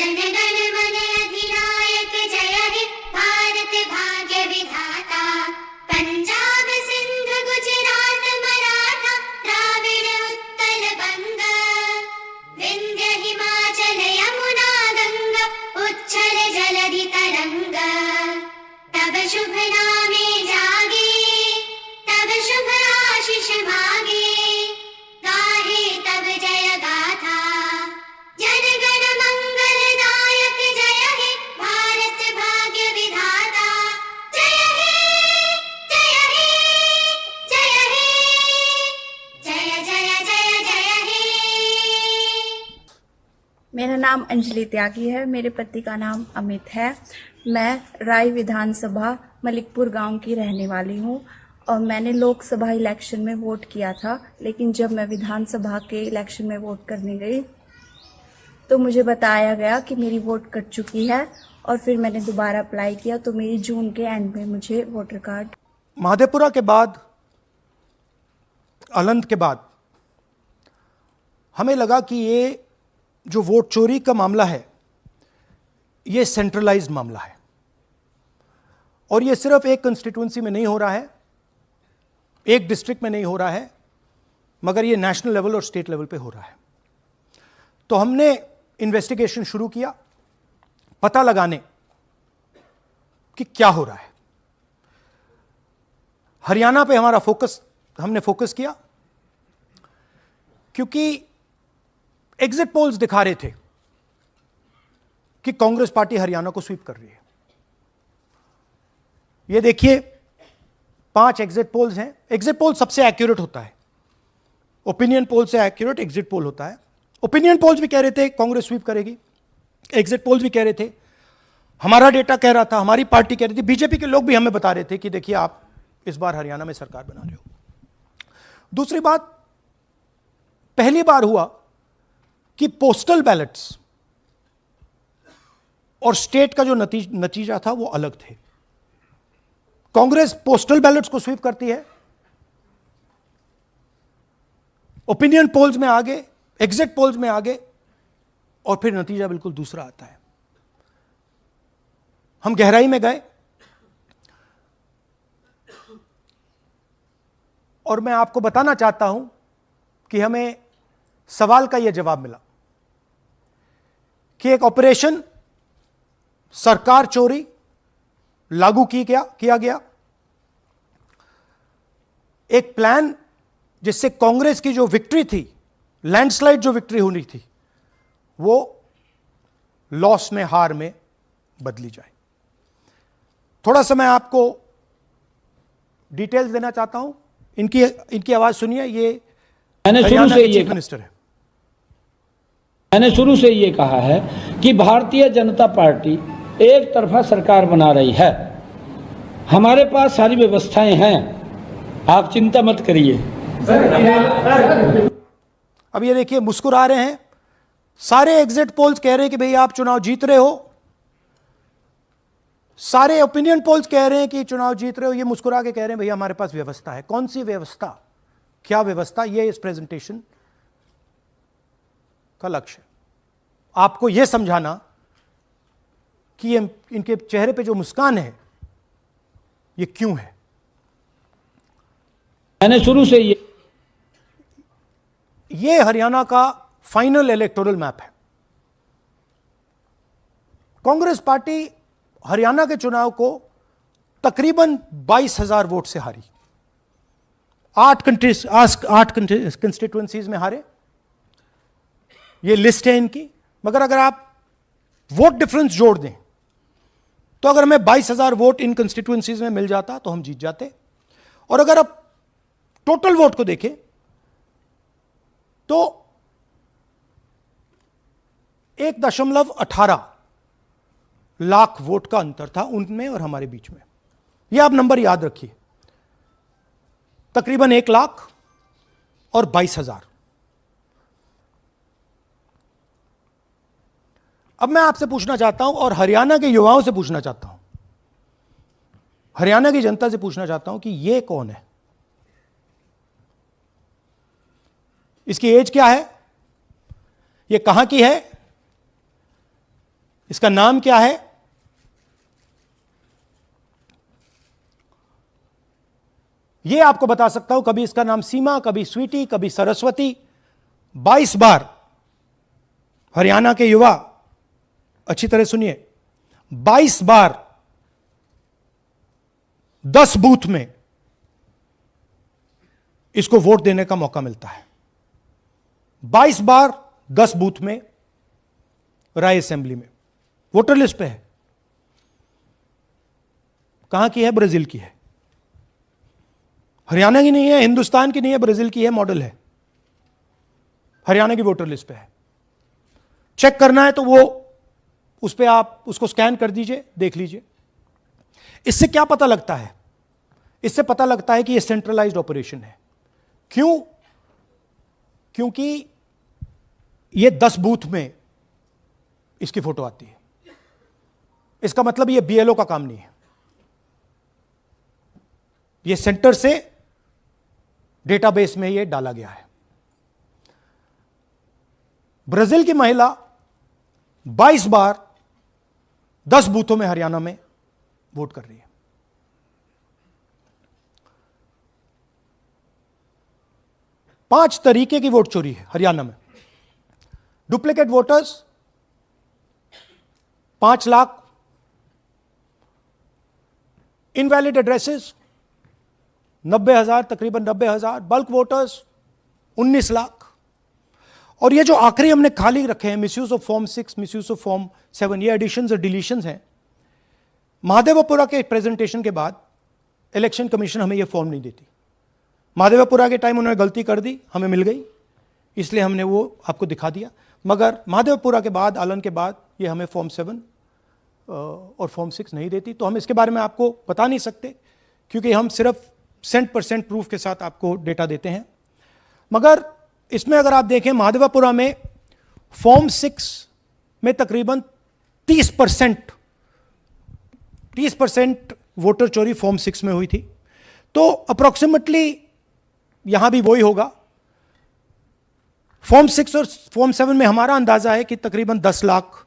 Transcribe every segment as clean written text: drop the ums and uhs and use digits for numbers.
जनगण मन अधिनायक जय हे भारत भाग्य विधाता। पंजाब सिंध गुजरात मराठा द्राविड़ उत्कल बंग, विंध्य हिमाचल यमुना गंगा उच्छल जलधि तरंग। तब शुभ नामे जागे, तब शुभ आशीष मागे, गाहे तब जय गाथा। जनगण मंगलदायक जय हे भारत भाग्य विधाता। जय हे जय हे जय हे जय जय जय जय हे। मेरा नाम अंजलि त्यागी है। मेरे पति का नाम अमित है। मैं राय विधानसभा मलिकपुर गांव की रहने वाली हूं और मैंने लोकसभा इलेक्शन में वोट किया था, लेकिन जब मैं विधानसभा के इलेक्शन में वोट करने गई तो मुझे बताया गया कि मेरी वोट कट चुकी है और फिर मैंने दोबारा अप्लाई किया तो मेरी जून के एंड में मुझे वोटर कार्ड। महादेवपुरा के बाद, अलंध के बाद हमें लगा कि ये जो वोट चोरी का मामला है ये सेंट्रलाइज्ड मामला है और ये सिर्फ एक कंस्टिट्यूंसी में नहीं हो रहा है, एक डिस्ट्रिक्ट में नहीं हो रहा है, मगर ये नेशनल लेवल और स्टेट लेवल पे हो रहा है। तो हमने इन्वेस्टिगेशन शुरू किया, पता लगाने कि क्या हो रहा है। हरियाणा पे हमने फोकस किया क्योंकि एग्जिट पोल्स दिखा रहे थे कि कांग्रेस पार्टी हरियाणा को स्वीप कर रही है। ये देखिए 5 एग्जिट पोल्स हैं। एग्जिट पोल सबसे एक्यूरेट होता है, ओपिनियन पोल से एक्यूरेट एग्जिट पोल होता है। ओपिनियन पोल्स भी कह रहे थे कांग्रेस स्वीप करेगी, एग्जिट पोल्स भी कह रहे थे, हमारा डेटा कह रहा था, हमारी पार्टी कह रही थी, बीजेपी के लोग भी हमें बता रहे थे कि देखिए आप इस बार हरियाणा में सरकार बना रहे हो। दूसरी बात, पहली बार हुआ कि पोस्टल बैलेट्स और स्टेट का जो नतीजा था वो अलग थे। कांग्रेस पोस्टल बैलेट्स को स्वीप करती है, ओपिनियन पोल्स में आगे, एग्जिट पोल्स में आगे, और फिर नतीजा बिल्कुल दूसरा आता है। हम गहराई में गए और मैं आपको बताना चाहता हूं कि हमें सवाल का यह जवाब मिला कि एक ऑपरेशन सरकार चोरी लागू किया गया, एक प्लान जिससे कांग्रेस की जो विक्ट्री थी, लैंडस्लाइड जो विक्ट्री होनी थी, वो लॉस में, हार में बदली जाए। थोड़ा सा मैं आपको डिटेल्स देना चाहता हूं। इनकी आवाज सुनिए। ये हरियाणा के चीफ मिनिस्टर है। मैंने शुरू से ये कहा है कि भारतीय जनता पार्टी एक तरफा सरकार बना रही है। हमारे पास सारी व्यवस्थाएं हैं, आप चिंता मत करिए। अब ये देखिए मुस्कुरा रहे हैं। सारे एग्जिट पोल्स कह रहे हैं कि भाई आप चुनाव जीत रहे हो, सारे ओपिनियन पोल्स कह रहे हैं कि चुनाव जीत रहे हो। ये मुस्कुरा के कह रहे हैं भैया हमारे पास व्यवस्था है। कौन सी व्यवस्था, क्या व्यवस्था, ये इस प्रेजेंटेशन का लक्ष्य है। आपको यह समझाना कि इनके चेहरे पे जो मुस्कान है ये क्यों है। मैंने शुरू से ये हरियाणा का फाइनल इलेक्टोरल मैप है। कांग्रेस पार्टी हरियाणा के चुनाव को तकरीबन 22,000 वोट से हारी। 8 कंस्टिट्यूएंसीज में हारे। ये लिस्ट है इनकी, मगर अगर आप वोट डिफरेंस जोड़ दें तो अगर हमें 22,000 वोट इन कंस्टिट्यूएंसीज में मिल जाता तो हम जीत जाते। और अगर आप टोटल वोट को देखें तो 1.18 लाख वोट का अंतर था उनमें और हमारे बीच में। यह आप नंबर याद रखिए, तकरीबन 1 लाख और 22,000। अब मैं आपसे पूछना चाहता हूं और हरियाणा के युवाओं से पूछना चाहता हूं, हरियाणा की जनता से पूछना चाहता हूं कि यह कौन है, इसकी एज क्या है, यह कहां की है, इसका नाम क्या है? यह आपको बता सकता हूं, कभी इसका नाम सीमा, कभी स्वीटी, कभी सरस्वती। 22 बार हरियाणा के युवा, अच्छी तरह सुनिए, 22 बार 10 बूथ में इसको वोट देने का मौका मिलता है। 22 बार 10 बूथ में राय असेंबली में, वोटर लिस्ट पे है। कहां की है? ब्राजील की है, हरियाणा की नहीं है, हिंदुस्तान की नहीं है, ब्राजील की है, मॉडल है, हरियाणा की वोटर लिस्ट पे है। चेक करना है तो वो उस पे आप उसको स्कैन कर दीजिए, देख लीजिए। इससे क्या पता लगता है? इससे पता लगता है कि यह सेंट्रलाइज्ड ऑपरेशन है। क्यों? क्योंकि यह 10 बूथ में इसकी फोटो आती है। इसका मतलब यह बीएलओ का काम नहीं है, यह सेंटर से डेटाबेस में यह डाला गया है। ब्राजील की महिला 22 बार 10 बूथों में हरियाणा में वोट कर रही है। पांच तरीके की वोट चोरी है हरियाणा में। Duplicate voters 5 lakh, invalid addresses 90,000, तकरीबन 90,000, बल्क वोटर्स 19 लाख। और ये जो आखिरी हमने खाली रखे हैं, misuse of form 6, misuse of form 7, ये एडिशंस और डिलीशंस हैं। महादेवपुरा के प्रेजेंटेशन के बाद इलेक्शन कमीशन हमें ये फॉर्म नहीं देती। महादेवपुरा के टाइम उन्होंने गलती कर दी, हमें मिल गई, इसलिए हमने वो आपको दिखा दिया। मगर महादेवपुरा के बाद, आलन के बाद ये हमें फॉर्म 7 और फॉर्म 6 नहीं देती। तो हम इसके बारे में आपको बता नहीं सकते, क्योंकि हम सिर्फ 100% प्रूफ के साथ आपको डेटा देते हैं। मगर इसमें अगर आप देखें, महादेवपुरा में फॉर्म 6 में तकरीबन 30% वोटर चोरी फॉर्म 6 में हुई थी। तो अप्रोक्सीमेटली यहां भी वही होगा। फॉर्म 6 और फॉर्म 7 में हमारा अंदाजा है कि तकरीबन 10 लाख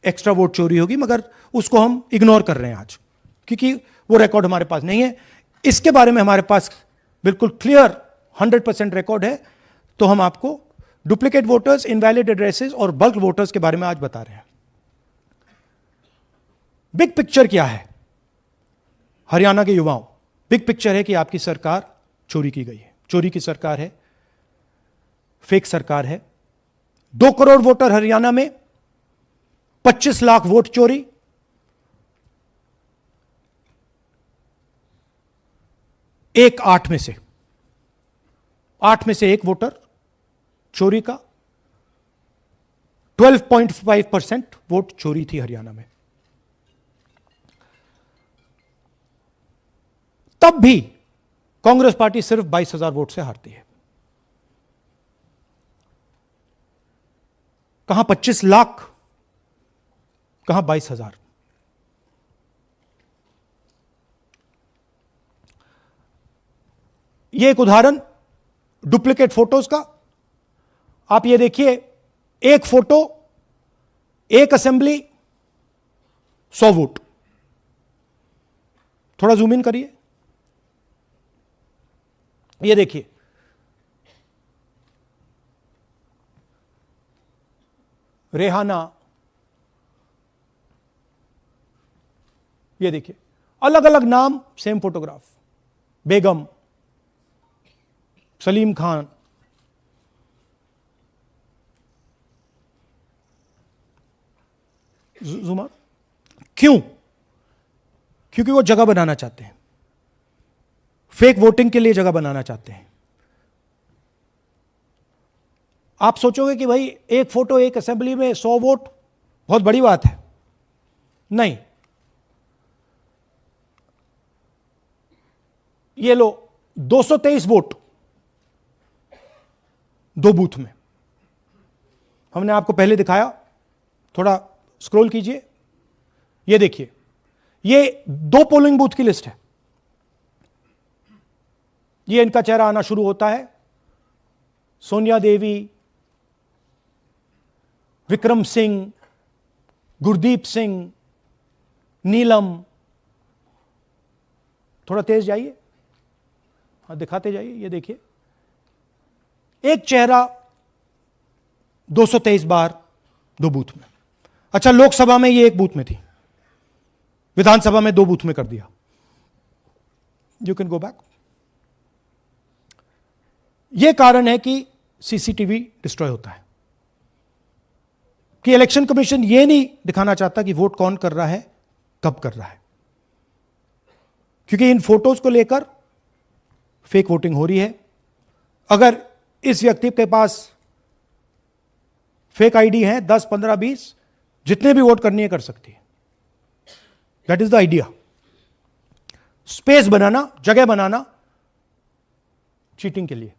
एक्स्ट्रा वोट चोरी होगी, मगर उसको हम इग्नोर कर रहे हैं आज, क्योंकि वो रिकॉर्ड हमारे पास नहीं है। इसके बारे में हमारे पास बिल्कुल क्लियर 100% रिकॉर्ड है। तो हम आपको डुप्लीकेट वोटर्स, इनवैलिड एड्रेसेस और बल्क वोटर्स के बारे में आज बता रहे हैं। बिग पिक्चर क्या है हरियाणा के युवाओं? बिग पिक्चर है कि आपकी सरकार चोरी की गई है, चोरी की सरकार है, फेक सरकार है। 2 करोड़ वोटर हरियाणा में, 25 लाख वोट चोरी। एक 8 में से 1 वोटर चोरी का। 12.5% वोट चोरी थी हरियाणा में। तब भी कांग्रेस पार्टी सिर्फ 22,000 वोट से हारती है। कहां 25 लाख, कहां 22,000। यह एक उदाहरण डुप्लीकेट फोटोज का। आप ये देखिए, एक फोटो, एक असेंबली, 100 वोट। थोड़ा जूम इन करिए, ये देखिए, रेहाना, ये देखिए, अलग अलग नाम, सेम फोटोग्राफ। बेगम, सलीम खान, जुमा। क्यों? क्योंकि वो जगह बनाना चाहते हैं, फेक वोटिंग के लिए जगह बनाना चाहते हैं। आप सोचोगे कि भाई एक फोटो, एक असेंबली में 100 वोट बहुत बड़ी बात है। नहीं, ये लो 223 वोट 2 बूथ में। हमने आपको पहले दिखाया, थोड़ा स्क्रॉल कीजिए, ये देखिए, ये 2 पोलिंग बूथ की लिस्ट है। ये इनका चेहरा आना शुरू होता है। सोनिया देवी, विक्रम सिंह, गुरदीप सिंह, नीलम, थोड़ा तेज जाइए, हाँ दिखाते जाइए, ये देखिए एक चेहरा 223 बार 2 बूथ में। अच्छा, लोकसभा में ये 1 बूथ में थी, विधानसभा में 2 बूथ में कर दिया। You can go back. यह कारण है कि सीसीटीवी डिस्ट्रॉय होता है, कि इलेक्शन कमीशन यह नहीं दिखाना चाहता कि वोट कौन कर रहा है, कब कर रहा है, क्योंकि इन फोटोज को लेकर फेक वोटिंग हो रही है। अगर इस व्यक्ति के पास फेक आईडी है 10, 15, 20, जितने भी वोट करनी है कर सकती है। That is the idea. Space बनाना, जगह बनाना चीटिंग के लिए।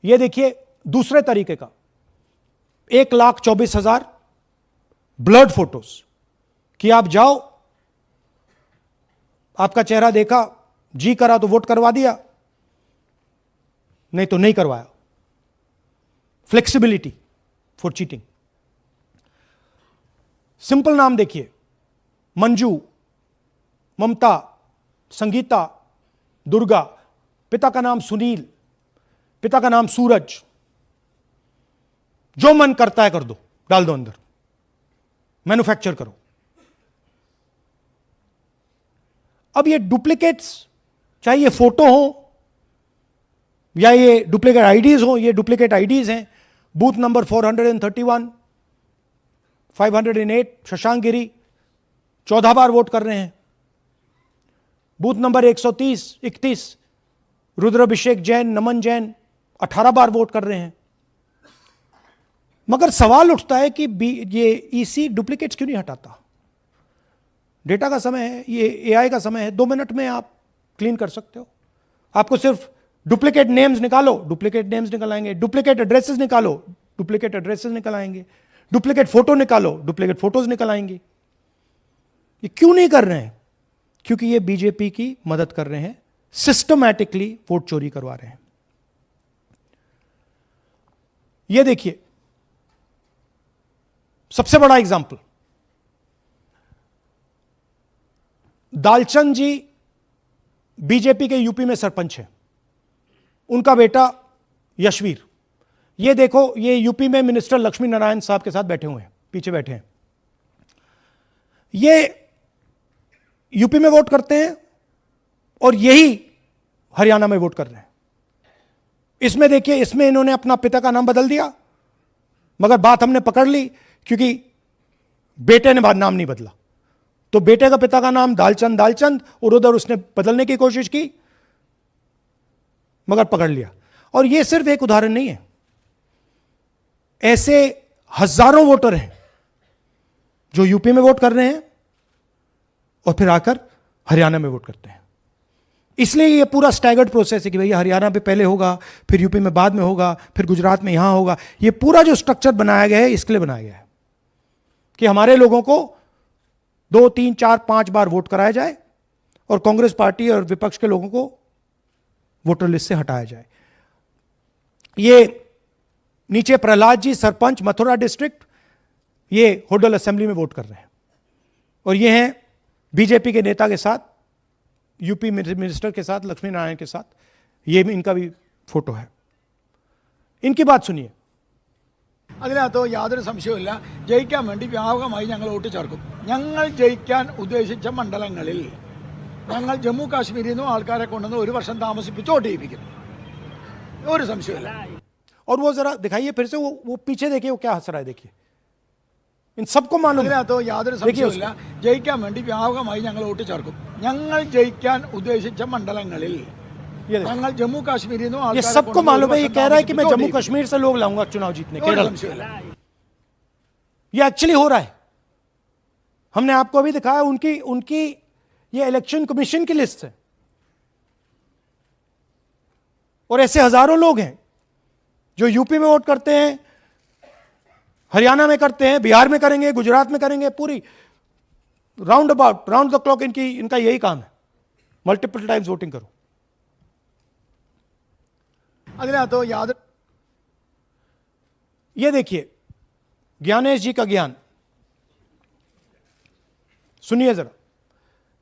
यह देखिए दूसरे तरीके का 1,24,000 ब्लर्ड फोटोज, कि आप जाओ, आपका चेहरा देखा, जी करा तो वोट करवा दिया, नहीं तो नहीं करवाया। Flexibility for cheating. सिंपल नाम देखिए, मंजू, ममता, संगीता, दुर्गा, पिता का नाम सुनील, पिता का नाम सूरज। जो मन करता है कर दो, डाल दो अंदर, मैन्युफैक्चर करो। अब ये डुप्लीकेट्स, चाहे ये फोटो हो या ये डुप्लीकेट आईडीज हो, ये डुप्लीकेट आईडीज हैं। बूथ नंबर 431, 508 शशांक गिरी 14 बार वोट कर रहे हैं। बूथ नंबर 130, 31 रुद्राभिषेक जैन, नमन जैन 18 बार वोट कर रहे हैं। मगर सवाल उठता है कि ये ईसी डुप्लीकेट्स क्यों नहीं हटाता? डेटा का समय है, ये एआई का समय है, 2 मिनट में आप क्लीन कर सकते हो। आपको सिर्फ डुप्लीकेट नेम्स निकालो, डुप्लीकेट नेम्स निकल आएंगे। डुप्लीकेट एड्रेसेस निकालो, डुप्लीकेट एड्रेसेस निकल आएंगे। डुप्लीकेट फोटो निकालो, डुप्लीकेट फोटोज निकल आएंगे। ये क्यों नहीं कर रहे हैं? क्योंकि ये बीजेपी की मदद कर रहे हैं, सिस्टमैटिकली वोट चोरी करवा रहे हैं। ये देखिए सबसे बड़ा एग्जाम्पल, दालचंद जी बीजेपी के यूपी में सरपंच हैं, उनका बेटा यशवीर। ये देखो, ये यूपी में मिनिस्टर लक्ष्मी नारायण साहब के साथ बैठे हुए हैं, पीछे बैठे हैं। ये यूपी में वोट करते हैं और यही हरियाणा में वोट कर रहे हैं। इसमें देखिए, इसमें इन्होंने अपना पिता का नाम बदल दिया, मगर बात हमने पकड़ ली क्योंकि बेटे ने नाम नहीं बदला। तो बेटे का पिता का नाम दालचंद और उधर उसने बदलने की कोशिश की, मगर पकड़ लिया। और यह सिर्फ एक उदाहरण नहीं है, ऐसे हजारों वोटर हैं जो यूपी में वोट कर रहे हैं और फिर आकर हरियाणा में वोट करते हैं। इसलिए ये पूरा स्टैगर्ड प्रोसेस है कि भैया हरियाणा पे पहले होगा, फिर यूपी में बाद में होगा, फिर गुजरात में यहां होगा। ये पूरा जो स्ट्रक्चर बनाया गया है इसके लिए बनाया गया है कि हमारे लोगों को 2, 3, 4, 5 बार वोट कराया जाए और कांग्रेस पार्टी और विपक्ष के लोगों को वोटर लिस्ट से हटाया जाए। ये नीचे प्रहलाद जी, सरपंच मथुरा डिस्ट्रिक्ट, ये होडल असेंबली में वोट कर रहे हैं और ये हैं बीजेपी के नेता के साथ, यूपी मिनिस्टर के साथ, लक्ष्मी नारायण के साथ। ये भी इनका भी फोटो है। इनकी बात सुनिए। അതിനകത്ത് യാതൊരു സംശയവുമില്ല, ജയിക്കാൻ വേണ്ടി വ്യാപകമായി ഞങ്ങൾ വോട്ട് ചേർക്കും. ഞങ്ങൾ ജയിക്കാൻ ഉദ്ദേശിച്ച മണ്ഡലങ്ങളിൽ ഞങ്ങൾ ജമ്മു കാശ്മീരിൽ നിന്നും ആൾക്കാരെ കൊണ്ടുവന്ന് 1 വർഷം താമസിപ്പിച്ച് വോട്ട് ചെയ്യിപ്പിക്കും. ഒരു സംശയമില്ല. और वो जरा दिखाइए फिर से, वो पीछे देखिए, वो क्या हंस रहा है, देखिए। इन सबको मालूम है। അതിനകത്ത് യാതൊരു സംശയവുമില്ല, ജയിക്കാൻ വേണ്ടി വ്യാപകമായി ഞങ്ങൾ വോട്ട് ചേർക്കും. ഞങ്ങൾ ജയിക്കാൻ ഉദ്ദേശിച്ച മണ്ഡലങ്ങളിൽ ഞങ്ങൾ ജമ്മു കാശ്മീരിൽ നിന്നും ये सबको मालूम है। ये कह रहा है कि मैं जम्मू कश्मीर से लोग लाऊंगा चुनाव जीतने, केरल। ये एक्चुअली हो रहा है। हमने आपको अभी दिखाया, उनकी ये इलेक्शन कमीशन की लिस्ट है और ऐसे हजारों लोग हैं जो यूपी में वोट करते हैं, हरियाणा में करते हैं, बिहार में करेंगे, गुजरात में करेंगे। पूरी round about, round the clock इनका यही काम है, मल्टीपल टाइम्स वोटिंग करो। അതിനകത്ത് ये देखिए ज्ञानेश जी का ज्ञान, सुनिए जरा,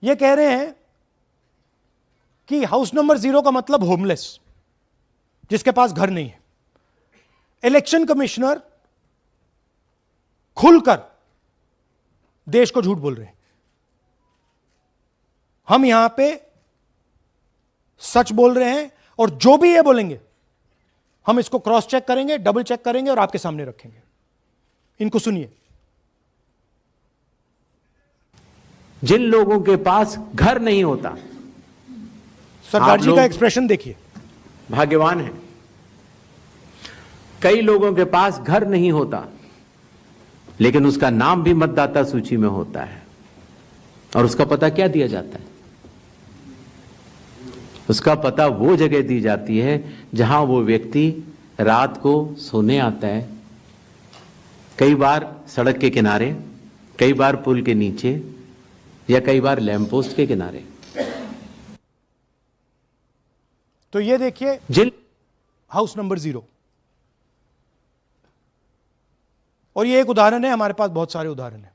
ये कह रहे हैं कि हाउस नंबर 0 का मतलब होमलेस, जिसके पास घर नहीं है। इलेक्शन कमिश्नर खुलकर देश को झूठ बोल रहे हैं। हम यहां पे सच बोल रहे हैं और जो भी ये बोलेंगे हम इसको क्रॉस चेक करेंगे, डबल चेक करेंगे और आपके सामने रखेंगे। इनको सुनिए। जिन लोगों के पास घर नहीं होता, सरदार जी लोग का एक्सप्रेशन देखिए, भाग्यवान है। कई लोगों के पास घर नहीं होता लेकिन उसका नाम भी मतदाता सूची में होता है। और उसका पता क्या दिया जाता है? उसका पता वो जगह दी जाती है जहां वो व्यक्ति रात को सोने आता है, कई बार सड़क के किनारे, कई बार पुल के नीचे या कई बार लैंप पोस्ट के किनारे। तो ये देखिए जिन हाउस नंबर 0, और ये एक उदाहरण है, हमारे पास बहुत सारे उदाहरण हैं।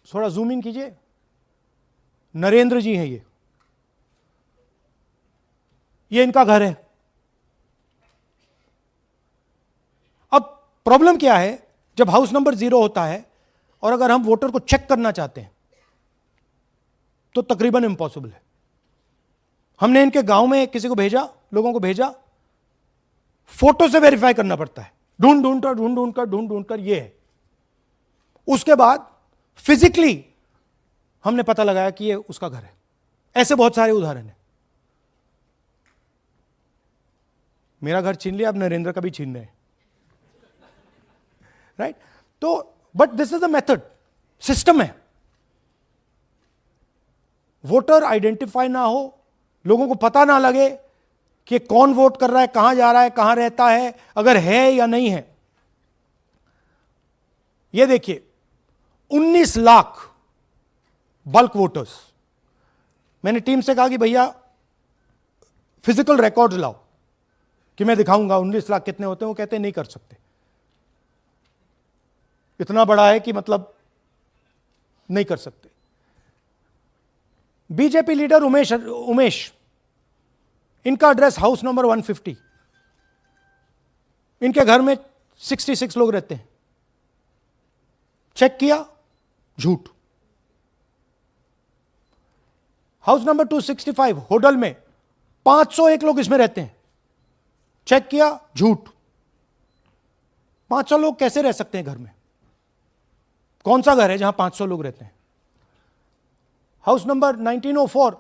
थोड़ा जूम इन कीजिए। नरेंद्र जी हैं ये इनका घर है। अब प्रॉब्लम क्या है, जब हाउस नंबर 0 होता है और अगर हम वोटर को चेक करना चाहते हैं तो तकरीबन इम्पॉसिबल है। हमने इनके गांव में किसी को भेजा, लोगों को भेजा, फोटो से वेरीफाई करना पड़ता है, ढूंढ कर ये है। उसके बाद फिजिकली हमने पता लगाया कि ये उसका घर है। ऐसे बहुत सारे उदाहरण हैं। मेरा घर छीन लिया, अब नरेंद्र का भी छीन रहे हैं, राइट? तो but this is a method, system है। वोटर आइडेंटिफाई ना हो, लोगों को पता ना लगे कि कौन वोट कर रहा है, कहां जा रहा है, कहां रहता है, अगर है या नहीं है। यह देखिए 19 लाख बल्क वोटर्स। मैंने टीम से कहा कि भैया फिजिकल रिकॉर्ड्स लाओ कि मैं दिखाऊंगा 19 लाख कितने होते हैं। वो कहते हैं नहीं कर सकते, इतना बड़ा है कि मतलब नहीं कर सकते। बीजेपी लीडर उमेश, इनका एड्रेस हाउस नंबर 150। इनके घर में 66 लोग रहते हैं। चेक किया, झूठ। हाउस नंबर 265 होडल में 501 लोग इसमें रहते हैं। चेक किया, झूठ। 500 लोग कैसे रह सकते हैं घर में? कौन सा घर है जहां 500 लोग रहते हैं? House number 1904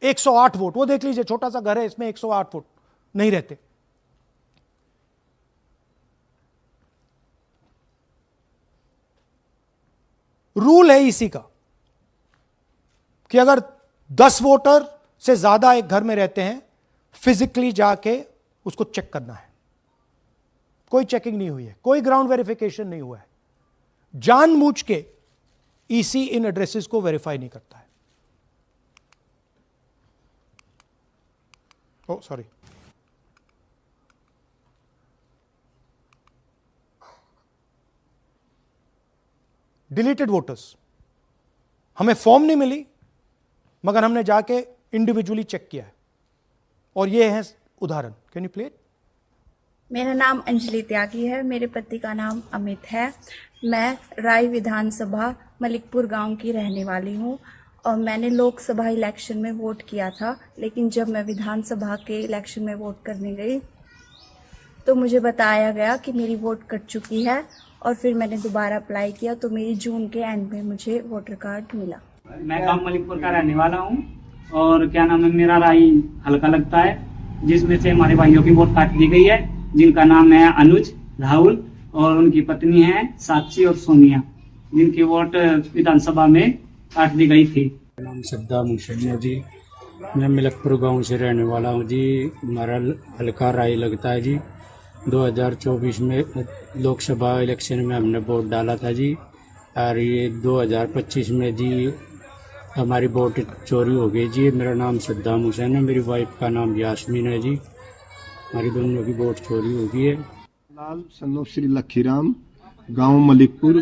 108 vote. वो देख लीजिए, छोटा सा घर है, इसमें 108 वोट नहीं रहते। रूल है इसी का कि अगर 10 वोटर से ज्यादा एक घर में रहते हैं, फिजिकली जाके उसको चेक करना है। कोई चेकिंग नहीं हुई है, कोई ग्राउंड वेरिफिकेशन नहीं हुआ है। जानबूझ के ईसी इन एड्रेसेस को वेरीफाई नहीं करता है। ओ सॉरी, डिलीटेड वोटर्स। हमें फॉर्म नहीं मिली मगर हमने जाके इंडिविजुअली चेक किया है, और ये है उदाहरण। Can you play it? मेरा नाम अंजलि त्यागी है, मेरे पति का नाम अमित है। मैं राय विधानसभा मलिकपुर गांव की रहने वाली हूं और मैंने लोकसभा इलेक्शन में वोट किया था, लेकिन जब मैं विधानसभा के इलेक्शन में वोट करने गई तो मुझे बताया गया कि मेरी वोट कट चुकी है, और फिर मैंने दोबारा अप्लाई किया तो मेरी जून के एंड में मुझे वोटर कार्ड मिला। मैं गांव मलिकपुर का रहने वाला हूं और क्या नाम है, मेरा राय हल्का लगता है, जिसमें से हमारे भाइयों की वोट काट दी गई है, जिनका नाम है अनुज, राहुल और उनकी पत्नी है साक्षी और सोनिया, जिनकी वोट विधानसभा में काट दी गई थी। नाम सद्दाम हुसैन है जी। मैं मलिकपुर गांव से रहने वाला हूं जी। हमारा हल्का राय लगता है जी। 2024 में लोकसभा इलेक्शन में हमने वोट डाला था जी, और ये 2025 में जी हमारी वोट चोरी हो गई जी। मेरा नाम सद्दाम हुसैन है, मेरी वाइफ का नाम यास्मीन है जी। हमारी दोनों की वोट चोरी हो गई है। लाल सन ऑफ श्री लखीराम, गांव मलिकपुर,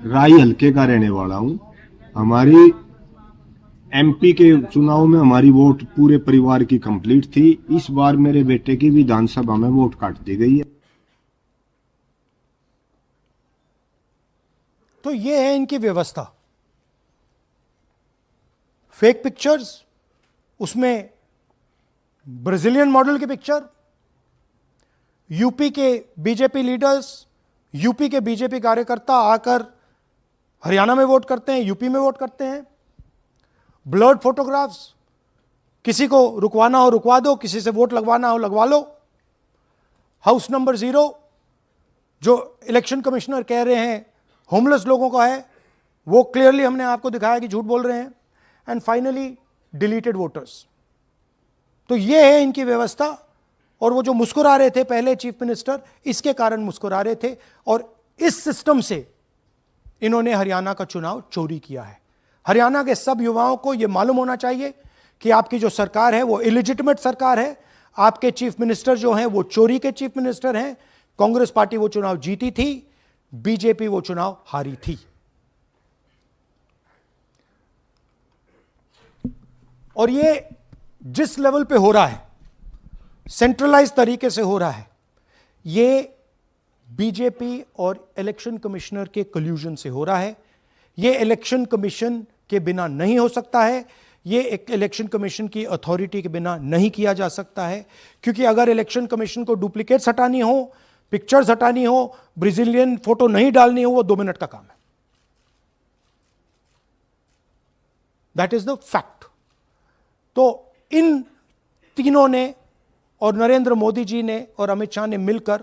राई हल्के का रहने वाला हूं। हमारी एमपी के चुनाव में हमारी वोट पूरे परिवार की कंप्लीट थी। इस बार मेरे बेटे की विधानसभा में वोट काट दी गई है। तो ये है इनकी व्यवस्था। फेक पिक्चर्स, उसमें ब्राजीलियन मॉडल की पिक्चर, यूपी के बीजेपी लीडर्स, यूपी के बीजेपी कार्यकर्ता आकर हरियाणा में वोट करते हैं, यूपी में वोट करते हैं। ब्लर्ड फोटोग्राफ्स, किसी को रुकवाना हो रुकवा दो, किसी से वोट लगवाना हो लगवा लो। हाउस नंबर 0 जो इलेक्शन कमिश्नर कह रहे हैं होमलेस लोगों का है, वो क्लियरली हमने आपको दिखाया कि झूठ बोल रहे हैं। And finally deleted voters. तो ये है इनकी व्यवस्था। और वो जो मुस्कुरा रहे थे पहले चीफ मिनिस्टर, इसके कारण मुस्कुरा रहे थे। और इस सिस्टम से इन्होंने हरियाणा का चुनाव चोरी किया है। हरियाणा के सब युवाओं को यह मालूम होना चाहिए कि आपकी जो सरकार है वो इलिजिटिमेट सरकार है। आपके चीफ मिनिस्टर जो हैं वो चोरी के चीफ मिनिस्टर हैं। कांग्रेस पार्टी वो चुनाव जीती थी, बीजेपी वो चुनाव हारी थी। और ये जिस लेवल पे हो रहा है, सेंट्रलाइज तरीके से हो रहा है, ये बीजेपी और इलेक्शन कमिश्नर के कल्यूजन से हो रहा है। ये इलेक्शन कमीशन के बिना नहीं हो सकता है। ये एक इलेक्शन कमीशन की अथॉरिटी के बिना नहीं किया जा सकता है। क्योंकि अगर इलेक्शन कमीशन को डुप्लीकेट्स हटानी हो, पिक्चर्स हटानी हो, ब्राजीलियन फोटो नहीं डालनी हो, वो 2 मिनट का काम है। That is the fact. तो इन तीनों ने और नरेंद्र मोदी जी ने और अमित शाह ने मिलकर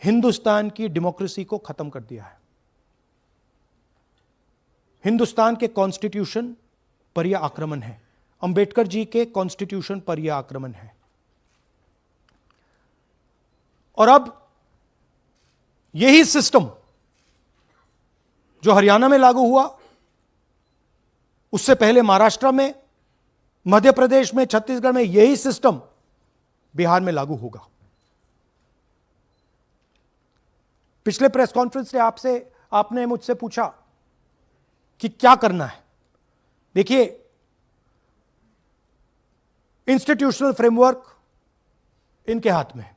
हिंदुस्तान की डेमोक्रेसी को खत्म कर दिया है। हिंदुस्तान के कॉन्स्टिट्यूशन पर यह आक्रमण है। अंबेडकर जी के कॉन्स्टिट्यूशन पर यह आक्रमण है। और अब यही सिस्टम जो हरियाणा में लागू हुआ, उससे पहले महाराष्ट्र में, मध्य प्रदेश में, छत्तीसगढ़ में, यही सिस्टम बिहार में लागू होगा। पिछले प्रेस कॉन्फ्रेंस से आपने मुझसे पूछा कि क्या करना है। देखिए, इंस्टीट्यूशनल फ्रेमवर्क इनके हाथ में है,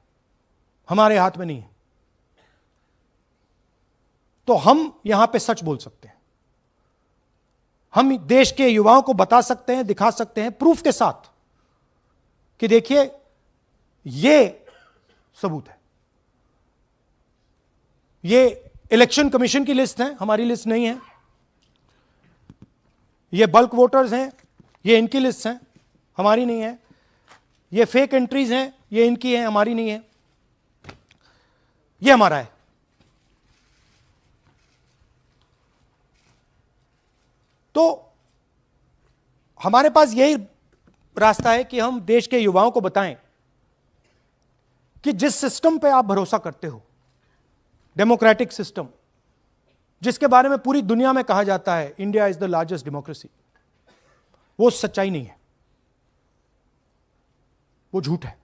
हमारे हाथ में नहीं है। तो हम यहां पे सच बोल सकते हैं। हम देश के युवाओं को बता सकते हैं, दिखा सकते हैं प्रूफ के साथ कि देखिए ये सबूत है। ये इलेक्शन कमीशन की लिस्ट है, हमारी लिस्ट नहीं है। ये बल्क वोटर्स हैं, ये इनकी लिस्ट हैं, हमारी नहीं है। ये फेक एंट्रीज हैं, ये इनकी है, हमारी नहीं है। ये हमारा है। तो हमारे पास यही रास्ता है कि हम देश के युवाओं को बताएं कि जिस सिस्टम पे आप भरोसा करते हो, डेमोक्रेटिक सिस्टम, जिसके बारे में पूरी दुनिया में कहा जाता है India is the largest democracy, वो सच्चाई नहीं है, वो झूठ है।